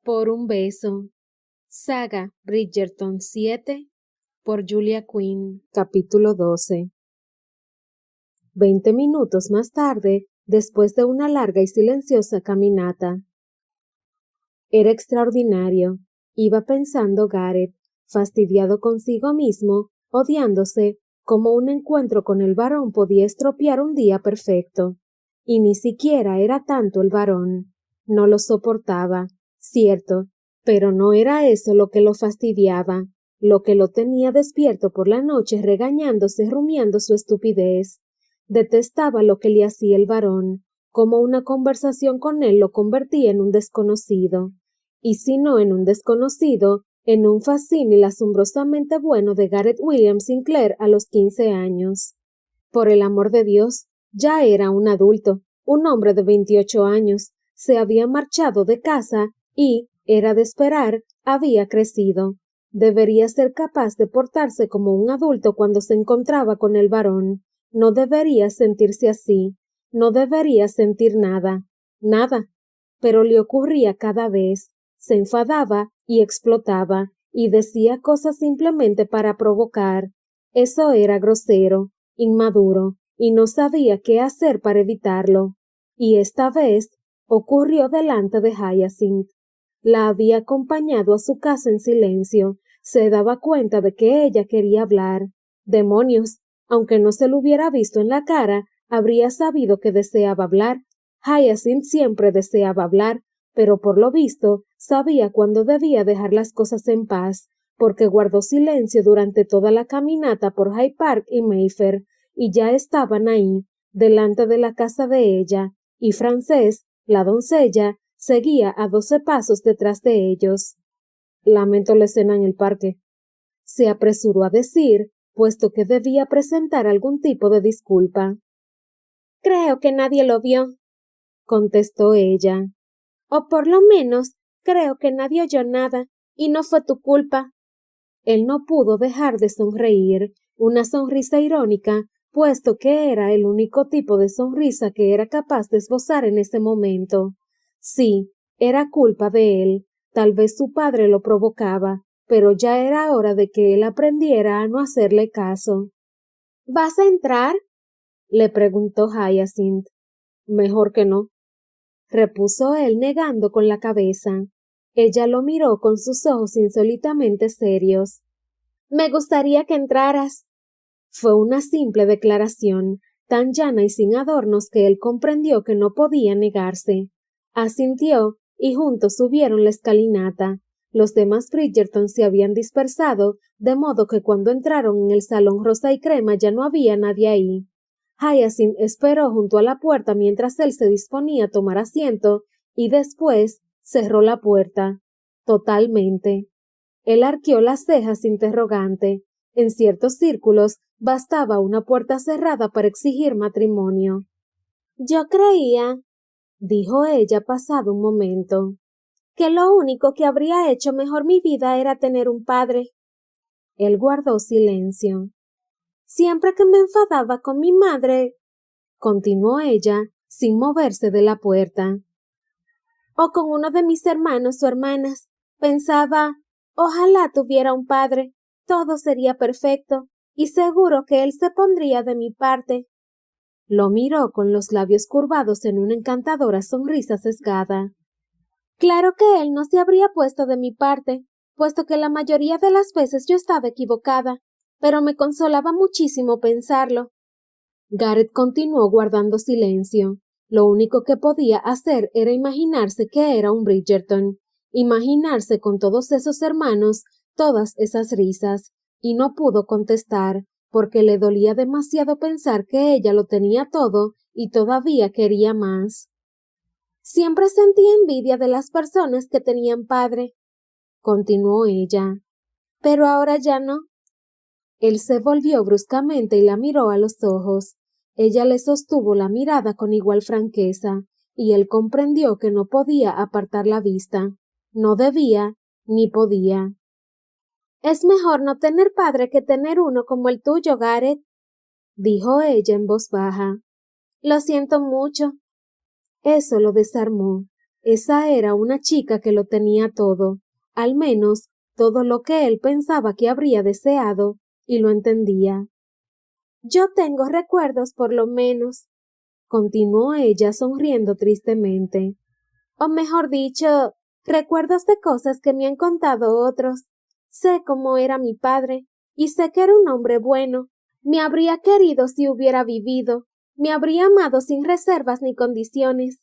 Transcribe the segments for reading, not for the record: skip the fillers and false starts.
Por un beso. Saga Bridgerton 7 por Julia Quinn. Capítulo 12. 20 minutos más tarde, después de una larga y silenciosa caminata. Era extraordinario, iba pensando Gareth, fastidiado consigo mismo, odiándose, como un encuentro con el varón podía estropear un día perfecto. Y ni siquiera era tanto el varón. No lo soportaba, cierto, pero no era eso lo que lo fastidiaba, lo que lo tenía despierto por la noche regañándose, rumiando su estupidez. Detestaba lo que le hacía el varón, como una conversación con él lo convertía en un desconocido, y si no en un desconocido, en un facsímil asombrosamente bueno de Gareth William Sinclair a los 15 años. Por el amor de Dios, ya era un adulto, un hombre de 28 años, se había marchado de casa y, era de esperar, había crecido. Debería ser capaz de portarse como un adulto cuando se encontraba con el varón. No debería sentirse así, no debería sentir nada, nada. Pero le ocurría cada vez, se enfadaba y explotaba, y decía cosas simplemente para provocar. Eso era grosero, inmaduro, y no sabía qué hacer para evitarlo. Y esta vez ocurrió delante de Hyacinth. La había acompañado a su casa en silencio, se daba cuenta de que ella quería hablar. Demonios, aunque no se lo hubiera visto en la cara, habría sabido que deseaba hablar. Hyacinth siempre deseaba hablar, pero por lo visto sabía cuándo debía dejar las cosas en paz, porque guardó silencio durante toda la caminata por Hyde Park y Mayfair, y ya estaban ahí, delante de la casa de ella, y Frances, la doncella, seguía a 12 pasos detrás de ellos. Lamento la escena en el parque, se apresuró a decir, puesto que debía presentar algún tipo de disculpa. Creo que nadie lo vio, contestó ella. O por lo menos, creo que nadie oyó nada, y no fue tu culpa. Él no pudo dejar de sonreír, una sonrisa irónica, puesto que era el único tipo de sonrisa que era capaz de esbozar en ese momento. Sí, era culpa de él, tal vez su padre lo provocaba, pero ya era hora de que él aprendiera a no hacerle caso. ¿Vas a entrar? Le preguntó Hyacinth. Mejor que no, repuso él negando con la cabeza. Ella lo miró con sus ojos insólitamente serios. Me gustaría que entraras. Fue una simple declaración, tan llana y sin adornos que él comprendió que no podía negarse. Asintió, y juntos subieron la escalinata. Los demás Bridgerton se habían dispersado, de modo que cuando entraron en el salón rosa y crema ya no había nadie ahí. Hyacinth esperó junto a la puerta mientras él se disponía a tomar asiento, y después cerró la puerta. Totalmente. Él arqueó las cejas interrogante. En ciertos círculos bastaba una puerta cerrada para exigir matrimonio. Yo creía, dijo ella pasado un momento, que lo único que habría hecho mejor mi vida era tener un padre. Él guardó silencio. Siempre que me enfadaba con mi madre, continuó ella, sin moverse de la puerta, o con uno de mis hermanos o hermanas, pensaba, ojalá tuviera un padre, todo sería perfecto, y seguro que él se pondría de mi parte. Lo miró con los labios curvados en una encantadora sonrisa sesgada. Claro que él no se habría puesto de mi parte, puesto que la mayoría de las veces yo estaba equivocada, pero me consolaba muchísimo pensarlo. Gareth continuó guardando silencio. Lo único que podía hacer era imaginarse que era un Bridgerton, imaginarse con todos esos hermanos, todas esas risas, y no pudo contestar, porque le dolía demasiado pensar que ella lo tenía todo y todavía quería más. Siempre sentía envidia de las personas que tenían padre, continuó ella, pero ahora ya no. Él se volvió bruscamente y la miró a los ojos. Ella le sostuvo la mirada con igual franqueza, y él comprendió que no podía apartar la vista. No debía, ni podía. Es mejor no tener padre que tener uno como el tuyo, Gareth, dijo ella en voz baja. Lo siento mucho. Eso lo desarmó. Esa era una chica que lo tenía todo, al menos todo lo que él pensaba que habría deseado, y lo entendía. Yo tengo recuerdos por lo menos, continuó ella sonriendo tristemente. O mejor dicho, recuerdos de cosas que me han contado otros. Sé cómo era mi padre, y sé que era un hombre bueno. Me habría querido si hubiera vivido, me habría amado sin reservas ni condiciones.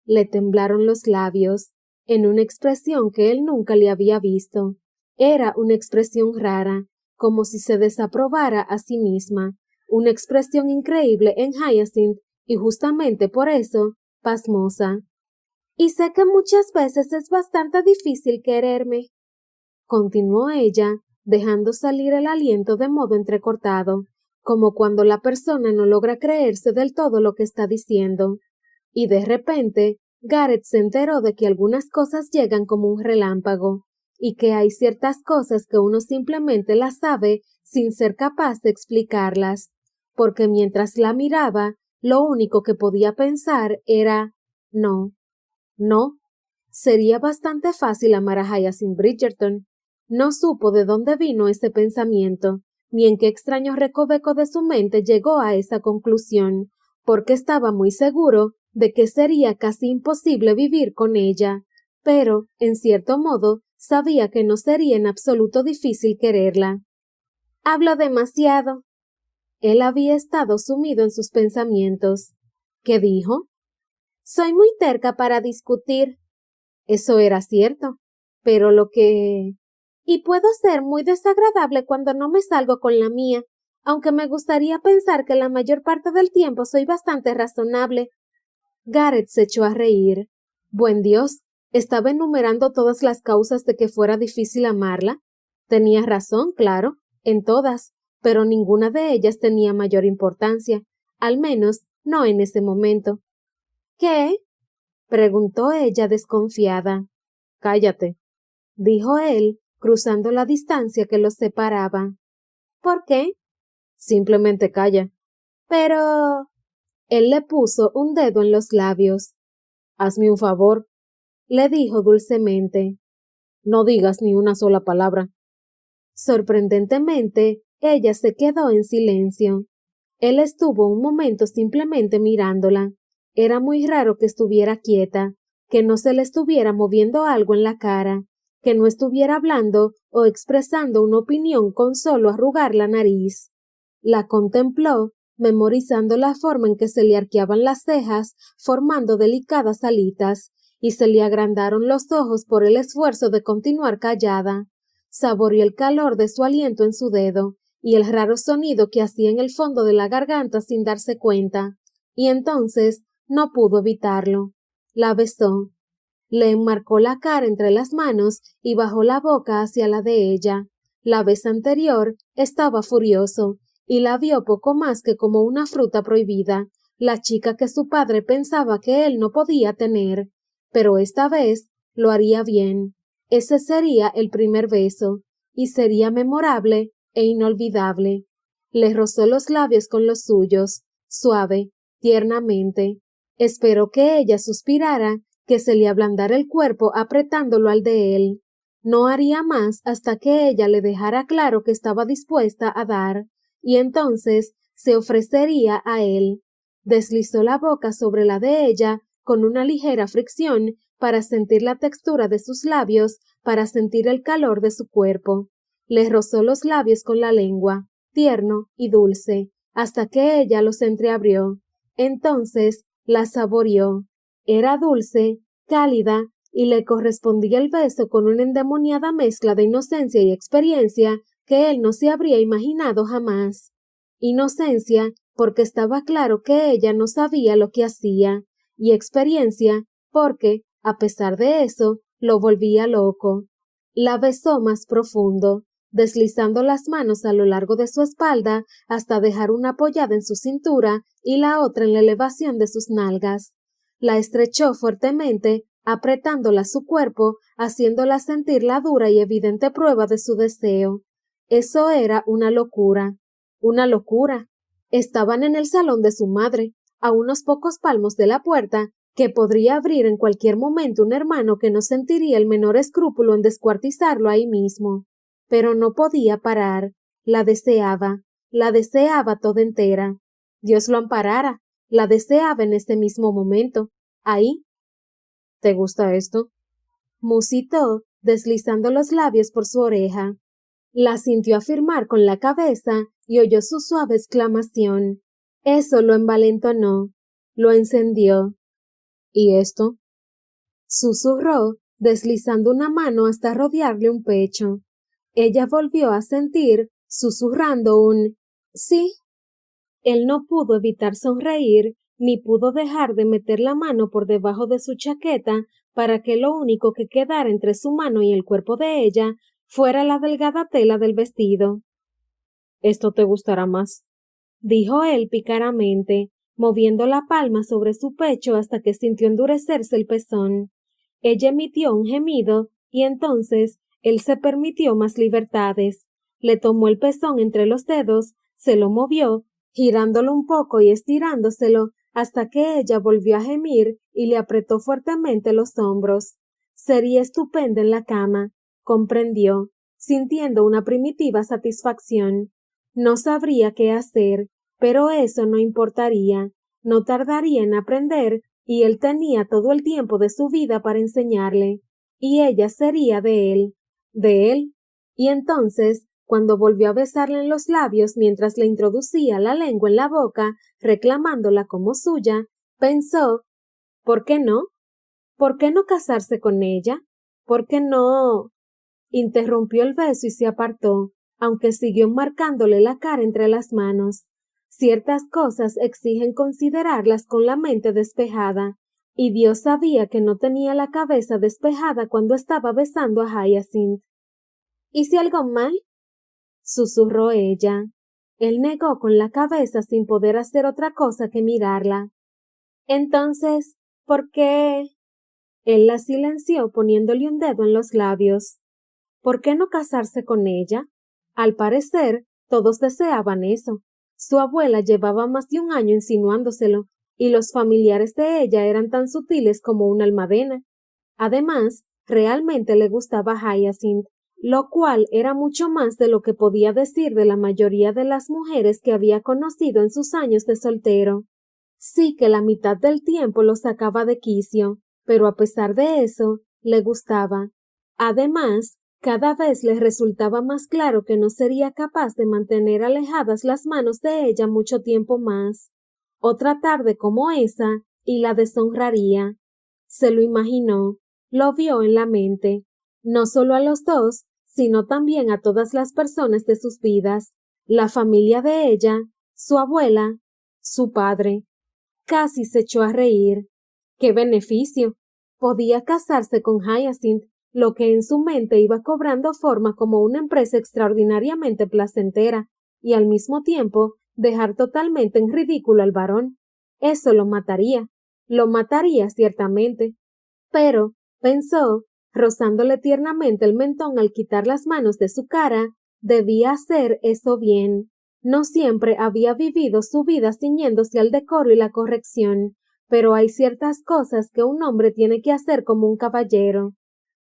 Le temblaron los labios, en una expresión que él nunca le había visto. Era una expresión rara, como si se desaprobara a sí misma, una expresión increíble en Hyacinth, y justamente por eso, pasmosa. Y sé que muchas veces es bastante difícil quererme, continuó ella, dejando salir el aliento de modo entrecortado, como cuando la persona no logra creerse del todo lo que está diciendo. Y de repente, Gareth se enteró de que algunas cosas llegan como un relámpago, y que hay ciertas cosas que uno simplemente las sabe sin ser capaz de explicarlas, porque mientras la miraba, lo único que podía pensar era no. No, sería bastante fácil amar a Hyacinth Bridgerton. No supo de dónde vino ese pensamiento, ni en qué extraño recoveco de su mente llegó a esa conclusión, porque estaba muy seguro de que sería casi imposible vivir con ella, pero, en cierto modo, sabía que no sería en absoluto difícil quererla. Hablo demasiado. Él había estado sumido en sus pensamientos. ¿Qué dijo? Soy muy terca para discutir. Eso era cierto, pero Y puedo ser muy desagradable cuando no me salgo con la mía, aunque me gustaría pensar que la mayor parte del tiempo soy bastante razonable. Gareth se echó a reír. Buen Dios, estaba enumerando todas las causas de que fuera difícil amarla. Tenía razón, claro, en todas, pero ninguna de ellas tenía mayor importancia, al menos no en ese momento. ¿Qué? Preguntó ella desconfiada. Cállate, dijo él, cruzando la distancia que los separaba. ¿Por qué? Simplemente calla. Pero... Él le puso un dedo en los labios. Hazme un favor, le dijo dulcemente. No digas ni una sola palabra. Sorprendentemente, ella se quedó en silencio. Él estuvo un momento simplemente mirándola. Era muy raro que estuviera quieta, que no se le estuviera moviendo algo en la cara, que no estuviera hablando o expresando una opinión con solo arrugar la nariz. La contempló, memorizando la forma en que se le arqueaban las cejas, formando delicadas alitas, y se le agrandaron los ojos por el esfuerzo de continuar callada. Saboreó el calor de su aliento en su dedo, y el raro sonido que hacía en el fondo de la garganta sin darse cuenta, y entonces no pudo evitarlo. La besó. Le enmarcó la cara entre las manos y bajó la boca hacia la de ella. La vez anterior estaba furioso, y la vio poco más que como una fruta prohibida, la chica que su padre pensaba que él no podía tener. Pero esta vez lo haría bien. Ese sería el primer beso, y sería memorable e inolvidable. Le rozó los labios con los suyos, suave, tiernamente. Esperó que ella suspirara, que se le ablandara el cuerpo apretándolo al de él. No haría más hasta que ella le dejara claro que estaba dispuesta a dar, y entonces se ofrecería a él. Deslizó la boca sobre la de ella con una ligera fricción para sentir la textura de sus labios, para sentir el calor de su cuerpo. Le rozó los labios con la lengua, tierno y dulce, hasta que ella los entreabrió. Entonces la saboreó. Era dulce, cálida, y le correspondía el beso con una endemoniada mezcla de inocencia y experiencia que él no se habría imaginado jamás. Inocencia, porque estaba claro que ella no sabía lo que hacía, y experiencia, porque, a pesar de eso, lo volvía loco. La besó más profundo, deslizando las manos a lo largo de su espalda hasta dejar una apoyada en su cintura y la otra en la elevación de sus nalgas. La estrechó fuertemente, apretándola a su cuerpo, haciéndola sentir la dura y evidente prueba de su deseo. Eso era una locura. Una locura. Estaban en el salón de su madre, a unos pocos palmos de la puerta, que podría abrir en cualquier momento un hermano que no sentiría el menor escrúpulo en descuartizarlo ahí mismo. Pero no podía parar, la deseaba toda entera. Dios lo amparara, la deseaba en este mismo momento, ahí. ¿Te gusta esto? Musitó, deslizando los labios por su oreja. La sintió afirmar con la cabeza y oyó su suave exclamación. Eso lo envalentonó, lo encendió. ¿Y esto? Susurró, deslizando una mano hasta rodearle un pecho. Ella volvió a sentir, susurrando un sí. Él no pudo evitar sonreír, ni pudo dejar de meter la mano por debajo de su chaqueta para que lo único que quedara entre su mano y el cuerpo de ella fuera la delgada tela del vestido. Esto te gustará más, dijo él pícaramente, moviendo la palma sobre su pecho hasta que sintió endurecerse el pezón. Ella emitió un gemido y entonces él se permitió más libertades. Le tomó el pezón entre los dedos, se lo movió, girándolo un poco y estirándoselo hasta que ella volvió a gemir y le apretó fuertemente los hombros. Sería estupenda en la cama, comprendió, sintiendo una primitiva satisfacción. No sabría qué hacer, pero eso no importaría, no tardaría en aprender y él tenía todo el tiempo de su vida para enseñarle, y ella sería de él. Y entonces, cuando volvió a besarle en los labios mientras le introducía la lengua en la boca, reclamándola como suya, pensó, ¿por qué no? ¿Por qué no casarse con ella? ¿Por qué no? Interrumpió el beso y se apartó, aunque siguió marcándole la cara entre las manos. Ciertas cosas exigen considerarlas con la mente despejada, y Dios sabía que no tenía la cabeza despejada cuando estaba besando a Hyacinth. ¿Hice algo mal? Susurró ella. Él negó con la cabeza sin poder hacer otra cosa que mirarla. Entonces, ¿por qué? Él la silenció poniéndole un dedo en los labios. ¿Por qué no casarse con ella? Al parecer, todos deseaban eso. Su abuela llevaba más de un año insinuándoselo, y los familiares de ella eran tan sutiles como una almadena. Además, realmente le gustaba Hyacinth, lo cual era mucho más de lo que podía decir de la mayoría de las mujeres que había conocido en sus años de soltero. Sí que la mitad del tiempo lo sacaba de quicio, pero a pesar de eso, le gustaba. Además, cada vez le resultaba más claro que no sería capaz de mantener alejadas las manos de ella mucho tiempo más. Otra tarde como esa, y la deshonraría. Se lo imaginó, lo vio en la mente, no solo a los dos, sino también a todas las personas de sus vidas, la familia de ella, su abuela, su padre. Casi se echó a reír. ¡Qué beneficio! Podía casarse con Hyacinth, lo que en su mente iba cobrando forma como una empresa extraordinariamente placentera, y al mismo tiempo dejar totalmente en ridículo al varón. Eso lo mataría ciertamente. Pero, pensó, rozándole tiernamente el mentón al quitar las manos de su cara, debía hacer eso bien. No siempre había vivido su vida ciñéndose al decoro y la corrección, pero hay ciertas cosas que un hombre tiene que hacer como un caballero.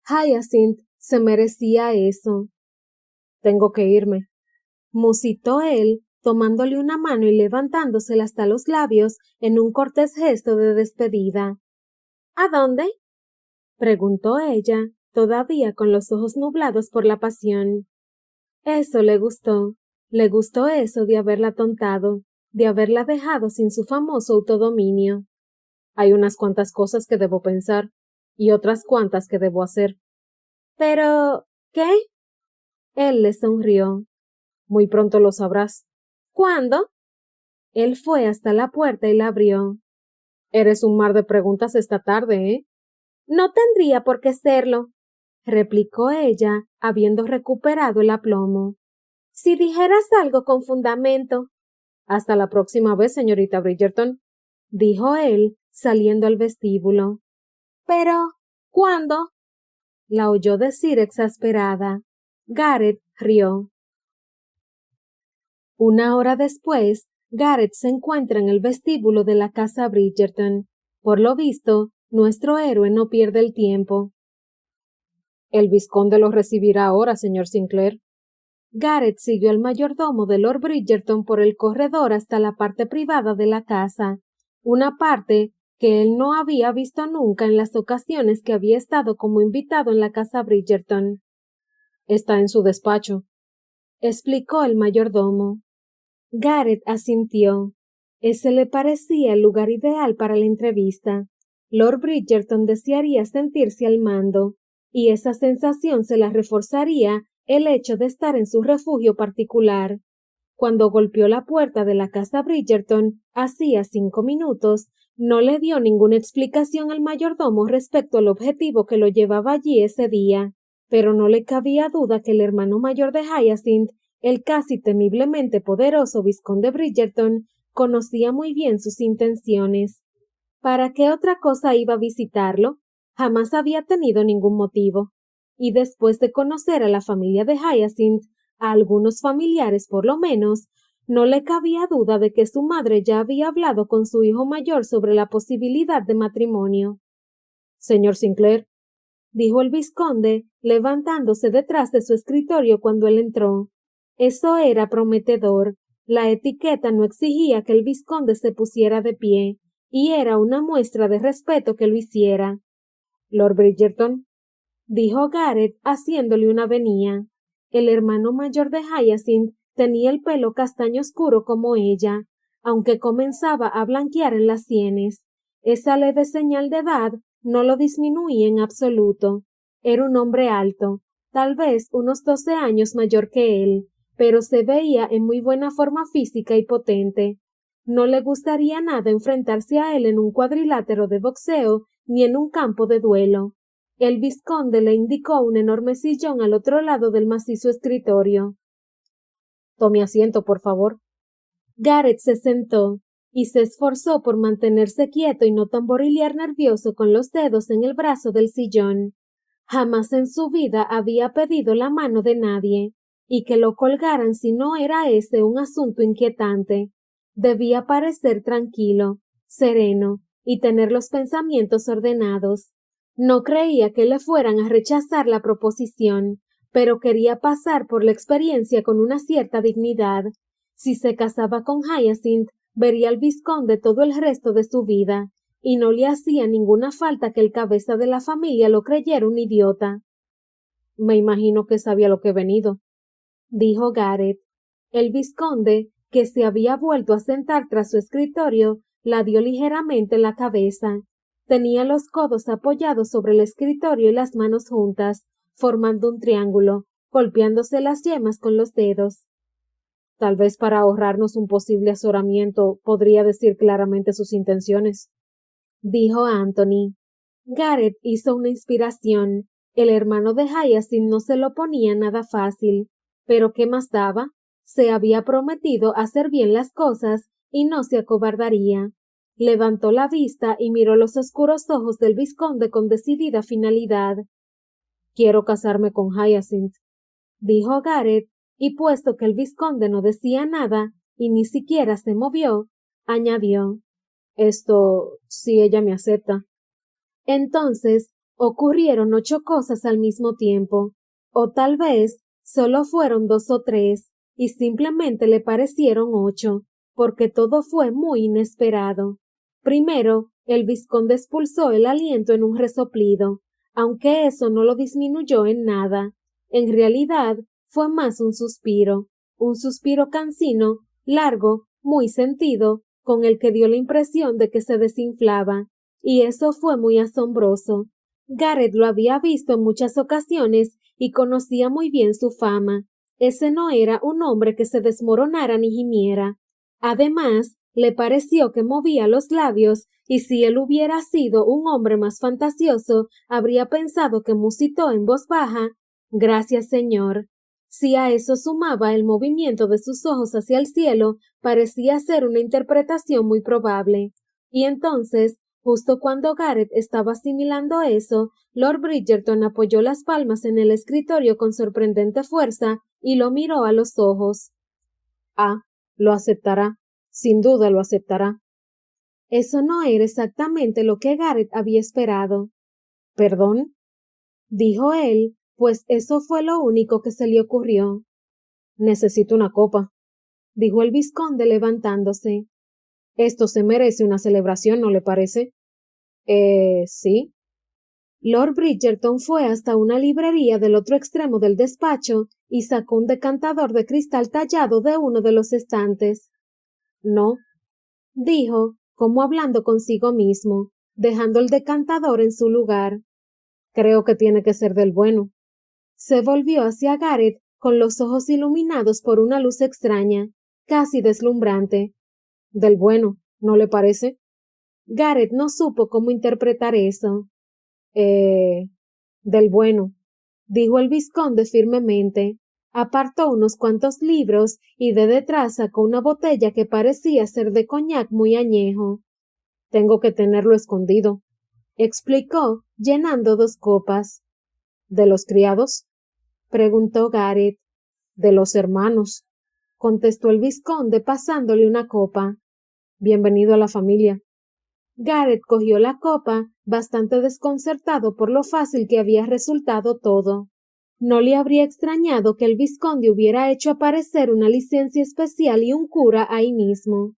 Hyacinth se merecía eso. Tengo que irme, musitó él, tomándole una mano y levantándosela hasta los labios en un cortés gesto de despedida. ¿A dónde? Preguntó ella, todavía con los ojos nublados por la pasión. Eso le gustó eso de haberla tontado, de haberla dejado sin su famoso autodominio. Hay unas cuantas cosas que debo pensar, y otras cuantas que debo hacer. Pero, ¿qué? Él le sonrió. Muy pronto lo sabrás. ¿Cuándo? Él fue hasta la puerta y la abrió. Eres un mar de preguntas esta tarde, ¿eh? No tendría por qué serlo, replicó ella, habiendo recuperado el aplomo. Si dijeras algo con fundamento. Hasta la próxima vez, señorita Bridgerton, dijo él, saliendo al vestíbulo. Pero, ¿cuándo? La oyó decir exasperada. Gareth rió. Una hora después, Gareth se encuentra en el vestíbulo de la casa Bridgerton. Por lo visto, nuestro héroe no pierde el tiempo. El vizconde lo recibirá ahora, señor Sinclair. Garrett siguió al mayordomo de Lord Bridgerton por el corredor hasta la parte privada de la casa, una parte que él no había visto nunca en las ocasiones que había estado como invitado en la casa Bridgerton. Está en su despacho, explicó el mayordomo. Garrett asintió. Ese le parecía el lugar ideal para la entrevista. Lord Bridgerton desearía sentirse al mando, y esa sensación se la reforzaría el hecho de estar en su refugio particular. Cuando golpeó la puerta de la casa Bridgerton, hacía 5 minutos, no le dio ninguna explicación al mayordomo respecto al objetivo que lo llevaba allí ese día, pero no le cabía duda que el hermano mayor de Hyacinth, el casi temiblemente poderoso vizconde Bridgerton, conocía muy bien sus intenciones. ¿Para qué otra cosa iba a visitarlo? Jamás había tenido ningún motivo. Y después de conocer a la familia de Hyacinth, a algunos familiares por lo menos, no le cabía duda de que su madre ya había hablado con su hijo mayor sobre la posibilidad de matrimonio. Señor Sinclair, dijo el vizconde, levantándose detrás de su escritorio cuando él entró. Eso era prometedor. La etiqueta no exigía que el vizconde se pusiera de pie, y era una muestra de respeto que lo hiciera. Lord Bridgerton, dijo Garrett haciéndole una venia. El hermano mayor de Hyacinth tenía el pelo castaño oscuro como ella, aunque comenzaba a blanquear en las sienes. Esa leve señal de edad no lo disminuía en absoluto. Era un hombre alto, tal vez unos 12 años mayor que él, pero se veía en muy buena forma física y potente. No le gustaría nada enfrentarse a él en un cuadrilátero de boxeo ni en un campo de duelo. El vizconde le indicó un enorme sillón al otro lado del macizo escritorio. Tome asiento, por favor. Garrett se sentó y se esforzó por mantenerse quieto y no tamborilear nervioso con los dedos en el brazo del sillón. Jamás en su vida había pedido la mano de nadie, y que lo colgaran si no era ese un asunto inquietante. Debía parecer tranquilo, sereno, y tener los pensamientos ordenados. No creía que le fueran a rechazar la proposición, pero quería pasar por la experiencia con una cierta dignidad. Si se casaba con Hyacinth, vería al vizconde todo el resto de su vida, y no le hacía ninguna falta que el cabeza de la familia lo creyera un idiota. Me imagino que sabía lo que he venido, dijo Garrett. El vizconde, que se había vuelto a sentar tras su escritorio, la dio ligeramente la cabeza. Tenía los codos apoyados sobre el escritorio y las manos juntas, formando un triángulo, golpeándose las yemas con los dedos. Tal vez para ahorrarnos un posible azoramiento podría decir claramente sus intenciones, dijo Anthony. Garrett hizo una inspiración. El hermano de Hyacinth no se lo ponía nada fácil, pero ¿qué más daba? Se había prometido hacer bien las cosas y no se acobardaría. Levantó la vista y miró los oscuros ojos del vizconde con decidida finalidad. Quiero casarme con Hyacinth, dijo Garrett, y puesto que el vizconde no decía nada y ni siquiera se movió, añadió: Esto, si ella me acepta. Entonces ocurrieron 8 cosas al mismo tiempo, o tal vez solo fueron 2 o 3, y simplemente le parecieron 8, porque todo fue muy inesperado. Primero, el vizconde expulsó el aliento en un resoplido, aunque eso no lo disminuyó en nada. En realidad, fue más un suspiro cansino, largo, muy sentido, con el que dio la impresión de que se desinflaba, y eso fue muy asombroso. Garrett lo había visto en muchas ocasiones y conocía muy bien su fama. Ese no era un hombre que se desmoronara ni gimiera. Además, le pareció que movía los labios, y si él hubiera sido un hombre más fantasioso, habría pensado que musitó en voz baja: «Gracias, señor». Si a eso sumaba el movimiento de sus ojos hacia el cielo, parecía ser una interpretación muy probable. Y entonces, justo cuando Garrett estaba asimilando eso, Lord Bridgerton apoyó las palmas en el escritorio con sorprendente fuerza y lo miró a los ojos. Lo aceptará. Sin duda lo aceptará. Eso no era exactamente lo que Gareth había esperado. ¿Perdón? Dijo él, pues eso fue lo único que se le ocurrió. Necesito una copa, dijo el vizconde levantándose. Esto se merece una celebración, ¿no le parece? Sí. Lord Bridgerton fue hasta una librería del otro extremo del despacho y sacó un decantador de cristal tallado de uno de los estantes. No, dijo, como hablando consigo mismo, dejando el decantador en su lugar. Creo que tiene que ser del bueno. Se volvió hacia Gareth con los ojos iluminados por una luz extraña, casi deslumbrante. Del bueno, ¿no le parece? Gareth no supo cómo interpretar eso. Del bueno, dijo el vizconde firmemente. Apartó unos cuantos libros y de detrás sacó una botella que parecía ser de coñac muy añejo. Tengo que tenerlo escondido, explicó, llenando 2 copas. ¿De los criados? Preguntó Gareth. De los hermanos, contestó el vizconde pasándole una copa. Bienvenido a la familia. Gareth cogió la copa, bastante desconcertado por lo fácil que había resultado todo. No le habría extrañado que el vizconde hubiera hecho aparecer una licencia especial y un cura ahí mismo.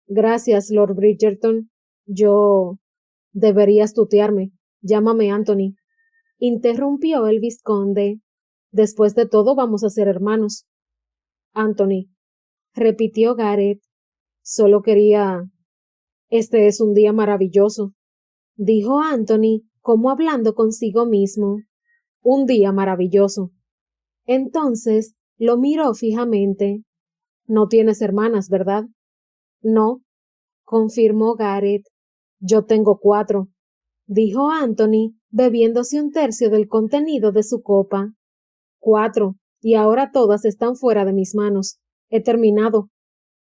Gracias, Lord Bridgerton. Yo... Deberías tutearme. Llámame Anthony. Interrumpió el vizconde. Después de todo vamos a ser hermanos. Anthony, repitió Gareth. Solo quería... Este es un día maravilloso, dijo Anthony, como hablando consigo mismo. Un día maravilloso. Entonces lo miró fijamente. No tienes hermanas, ¿verdad? No, confirmó Gareth. Yo tengo 4, dijo Anthony, bebiéndose un tercio del contenido de su copa. 4, y ahora todas están fuera de mis manos. He terminado,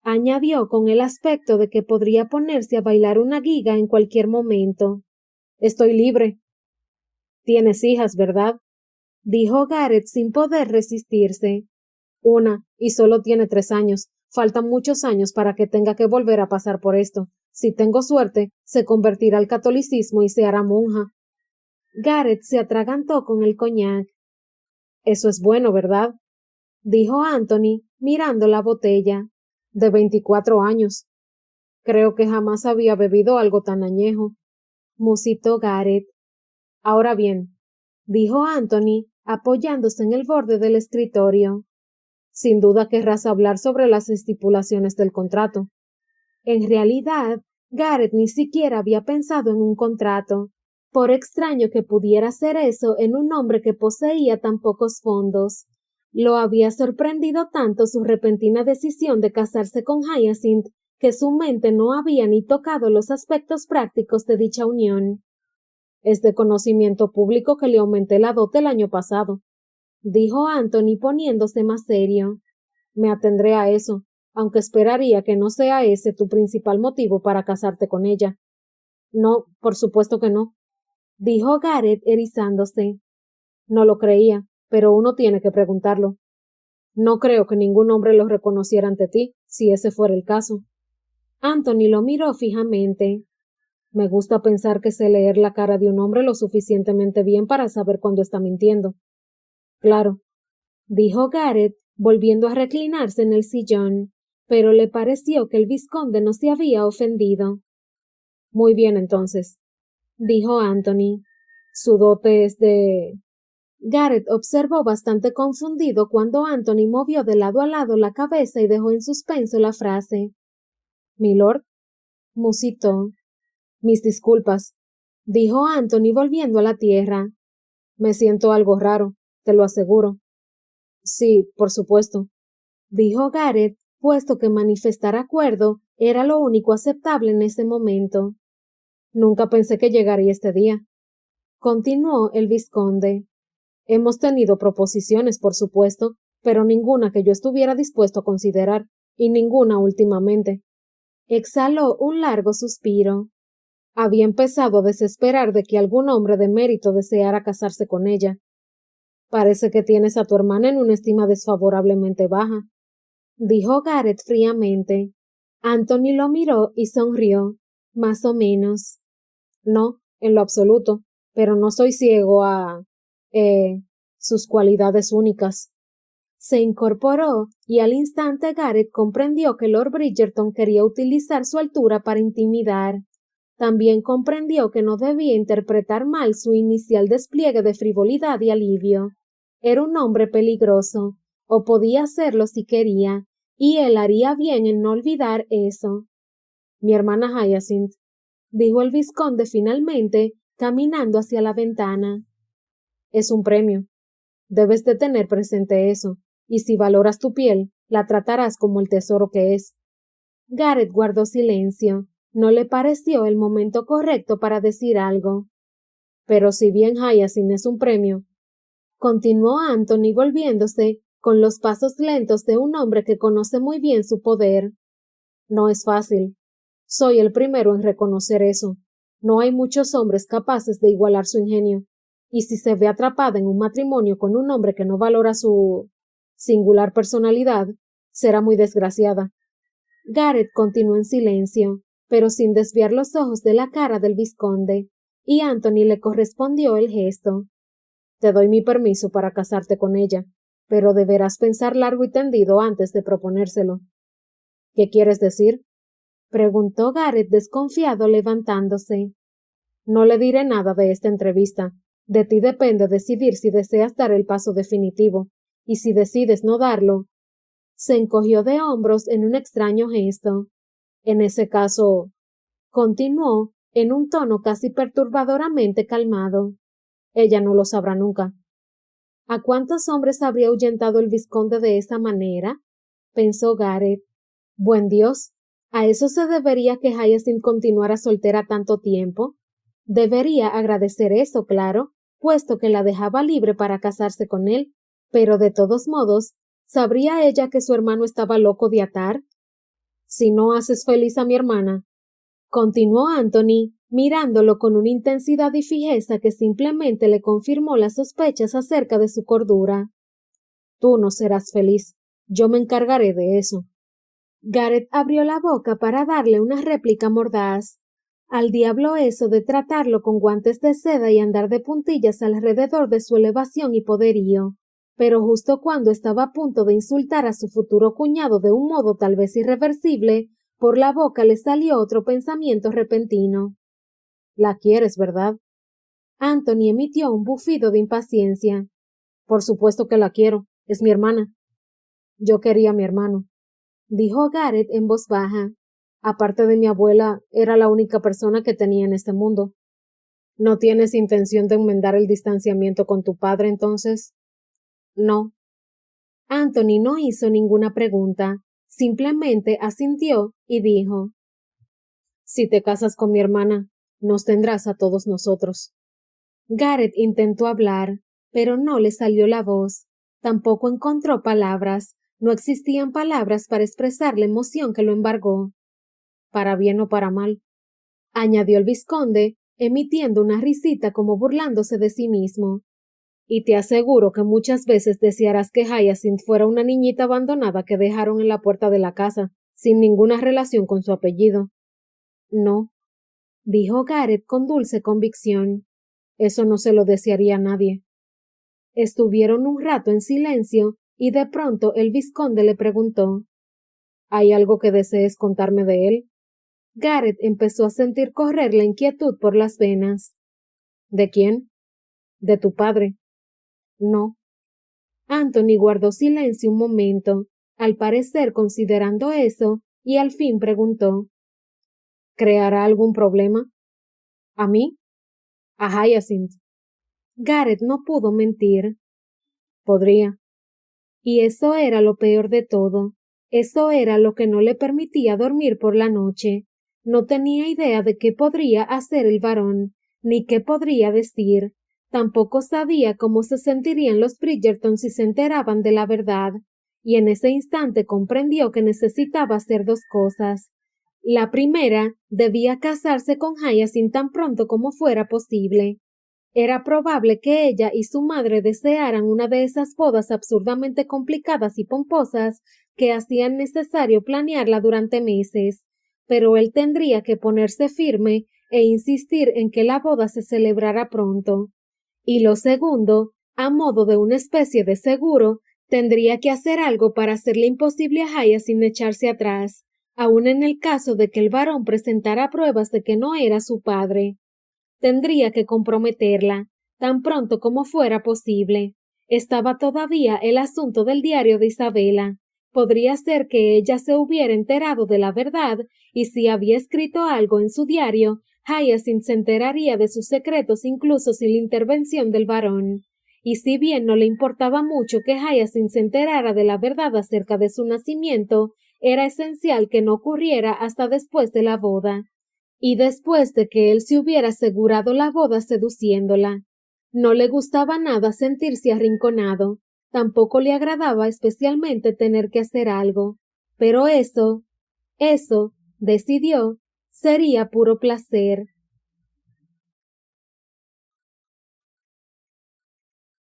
añadió con el aspecto de que podría ponerse a bailar una giga en cualquier momento. Estoy libre. Tienes hijas, ¿verdad? Dijo Gareth sin poder resistirse. Una, y solo tiene 3 años. Faltan muchos años para que tenga que volver a pasar por esto. Si tengo suerte, se convertirá al catolicismo y se hará monja. Gareth se atragantó con el coñac. Eso es bueno, ¿verdad? Dijo Anthony, mirando la botella. De 24 años. Creo que jamás había bebido algo tan añejo, musitó Gareth. Ahora bien, dijo Anthony, apoyándose en el borde del escritorio. Sin duda querrás hablar sobre las estipulaciones del contrato. En realidad, Gareth ni siquiera había pensado en un contrato, por extraño que pudiera ser eso en un hombre que poseía tan pocos fondos. Lo había sorprendido tanto su repentina decisión de casarse con Hyacinth que su mente no había ni tocado los aspectos prácticos de dicha unión. Es de conocimiento público que le aumenté la dote el año pasado, dijo Anthony poniéndose más serio. Me atendré a eso, aunque esperaría que no sea ese tu principal motivo para casarte con ella. No, por supuesto que no, dijo Gareth erizándose. No lo creía, pero uno tiene que preguntarlo. No creo que ningún hombre lo reconociera ante ti, si ese fuera el caso. Anthony lo miró fijamente. Me gusta pensar que sé leer la cara de un hombre lo suficientemente bien para saber cuando está mintiendo. Claro, dijo Gareth, volviendo a reclinarse en el sillón, pero le pareció que el vizconde no se había ofendido. Muy bien, entonces, dijo Anthony. Su dote es de... Gareth observó bastante confundido cuando Anthony movió de lado a lado la cabeza y dejó en suspenso la frase. ¿Milord? musitó. Mis disculpas, dijo Anthony volviendo a la tierra. Me siento algo raro, te lo aseguro. Sí, por supuesto, dijo Gareth, puesto que manifestar acuerdo era lo único aceptable en ese momento. Nunca pensé que llegaría este día, continuó el vizconde. Hemos tenido proposiciones, por supuesto, pero ninguna que yo estuviera dispuesto a considerar, y ninguna últimamente. Exhaló un largo suspiro. Había empezado a desesperar de que algún hombre de mérito deseara casarse con ella. Parece que tienes a tu hermana en una estima desfavorablemente baja, dijo Gareth fríamente. Anthony lo miró y sonrió. Más o menos. No, en lo absoluto, pero no soy ciego a sus cualidades únicas. Se incorporó y al instante Gareth comprendió que Lord Bridgerton quería utilizar su altura para intimidar. También comprendió que no debía interpretar mal su inicial despliegue de frivolidad y alivio. Era un hombre peligroso, o podía serlo si quería, y él haría bien en no olvidar eso. Mi hermana Hyacinth, dijo el vizconde finalmente, caminando hacia la ventana. Es un premio. Debes de tener presente eso, y si valoras tu piel, la tratarás como el tesoro que es. Gareth guardó silencio. No le pareció el momento correcto para decir algo. Pero si bien Hyacinth es un premio, continuó Anthony volviéndose con los pasos lentos de un hombre que conoce muy bien su poder. No es fácil. Soy el primero en reconocer eso. No hay muchos hombres capaces de igualar su ingenio. Y si se ve atrapada en un matrimonio con un hombre que no valora su singular personalidad, será muy desgraciada. Gareth continuó en silencio, pero sin desviar los ojos de la cara del vizconde, y Anthony le correspondió el gesto. Te doy mi permiso para casarte con ella, pero deberás pensar largo y tendido antes de proponérselo. ¿Qué quieres decir? Preguntó Gareth desconfiado levantándose. No le diré nada de esta entrevista. De ti depende decidir si deseas dar el paso definitivo, y si decides no darlo. Se encogió de hombros en un extraño gesto. En ese caso, continuó en un tono casi perturbadoramente calmado. Ella no lo sabrá nunca. ¿A cuántos hombres habría ahuyentado el vizconde de esa manera? Pensó Gareth. Buen Dios, ¿a eso se debería que Hyacinth continuara soltera tanto tiempo? Debería agradecer eso, claro, puesto que la dejaba libre para casarse con él, pero de todos modos, ¿sabría ella que su hermano estaba loco de atar? Si no haces feliz a mi hermana, continuó Anthony, mirándolo con una intensidad y fijeza que simplemente le confirmó las sospechas acerca de su cordura. Tú no serás feliz. Yo me encargaré de eso. Gareth abrió la boca para darle una réplica mordaz. Al diablo eso de tratarlo con guantes de seda y andar de puntillas alrededor de su elevación y poderío. Pero justo cuando estaba a punto de insultar a su futuro cuñado de un modo tal vez irreversible, por la boca le salió otro pensamiento repentino. La quieres, ¿verdad? Anthony emitió un bufido de impaciencia. Por supuesto que la quiero. Es mi hermana. Yo quería a mi hermano, dijo Gareth en voz baja. Aparte de mi abuela, era la única persona que tenía en este mundo. ¿No tienes intención de enmendar el distanciamiento con tu padre, entonces? No. Anthony no hizo ninguna pregunta, simplemente asintió y dijo: Si te casas con mi hermana, nos tendrás a todos nosotros. Gareth intentó hablar, pero no le salió la voz. Tampoco encontró palabras. No existían palabras para expresar la emoción que lo embargó. Para bien o para mal, añadió el vizconde, emitiendo una risita como burlándose de sí mismo. Y te aseguro que muchas veces desearás que Hyacinth fuera una niñita abandonada que dejaron en la puerta de la casa, sin ninguna relación con su apellido. No, dijo Gareth con dulce convicción. Eso no se lo desearía a nadie. Estuvieron un rato en silencio y de pronto el vizconde le preguntó: ¿Hay algo que desees contarme de él? Gareth empezó a sentir correr la inquietud por las venas. ¿De quién? De tu padre. No. Anthony guardó silencio un momento, al parecer considerando eso, y al fin preguntó: ¿Creará algún problema? ¿A mí? A Hyacinth. Gareth no pudo mentir. Podría. Y eso era lo peor de todo. Eso era lo que no le permitía dormir por la noche. No tenía idea de qué podría hacer el varón, ni qué podría decir. Tampoco sabía cómo se sentirían los Bridgerton si se enteraban de la verdad. Y en ese instante comprendió que necesitaba hacer dos cosas. La primera, debía casarse con Hyacinth tan pronto como fuera posible. Era probable que ella y su madre desearan una de esas bodas absurdamente complicadas y pomposas que hacían necesario planearla durante meses. pero él tendría que ponerse firme e insistir en que la boda se celebrara pronto. Y lo segundo, a modo de una especie de seguro, tendría que hacer algo para hacerle imposible a Hyacinth echarse atrás, aun en el caso de que el varón presentara pruebas de que no era su padre. Tendría que comprometerla, tan pronto como fuera posible. Estaba todavía el asunto del diario de Isabela. Podría ser que ella se hubiera enterado de la verdad, y si había escrito algo en su diario, Hyacinth se enteraría de sus secretos incluso sin la intervención del varón. Y si bien no le importaba mucho que Hyacinth se enterara de la verdad acerca de su nacimiento, era esencial que no ocurriera hasta después de la boda. Y después de que él se hubiera asegurado la boda seduciéndola. No le gustaba nada sentirse arrinconado, tampoco le agradaba especialmente tener que hacer algo, pero eso, decidió, sería puro placer.